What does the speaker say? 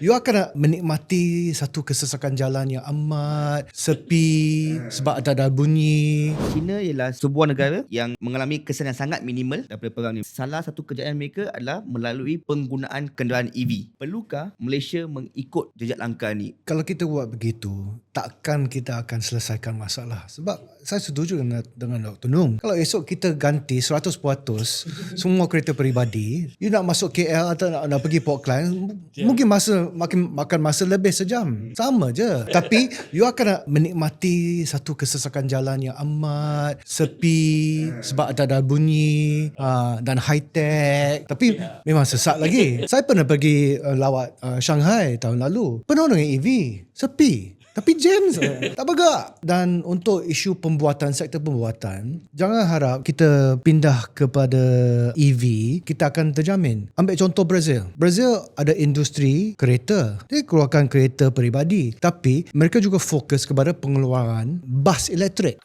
You akan menikmati satu kesesakan jalan yang amat sepi sebab tak ada bunyi. China ialah sebuah negara yang mengalami kesan yang sangat minimal daripada perang ni. Salah satu kejayaan mereka adalah melalui penggunaan kenderaan EV. Perlukah Malaysia mengikut jejak langkah ni? Kalau kita buat begitu, takkan kita akan selesaikan masalah. Sebab saya setuju dengan Dr. Nung. Kalau esok kita ganti 100% semua kereta peribadi, you nak masuk KL atau nak pergi Port Klang, mungkin makan masa lebih sejam. Sama je. Tapi you akan menikmati satu kesesakan jalan yang amat sepi sebab tak ada bunyi dan high tech. Tapi memang sesak lagi. Saya pernah pergi lawat Shanghai tahun lalu. Penuh dengan EV. Sepi. Tapi jam tak bergerak. Dan untuk isu sektor pembuatan, jangan harap kita pindah kepada EV, kita akan terjamin. Ambil contoh Brazil. Brazil ada industri kereta. Dia keluarkan kereta peribadi. Tapi mereka juga fokus kepada pengeluaran bas elektrik.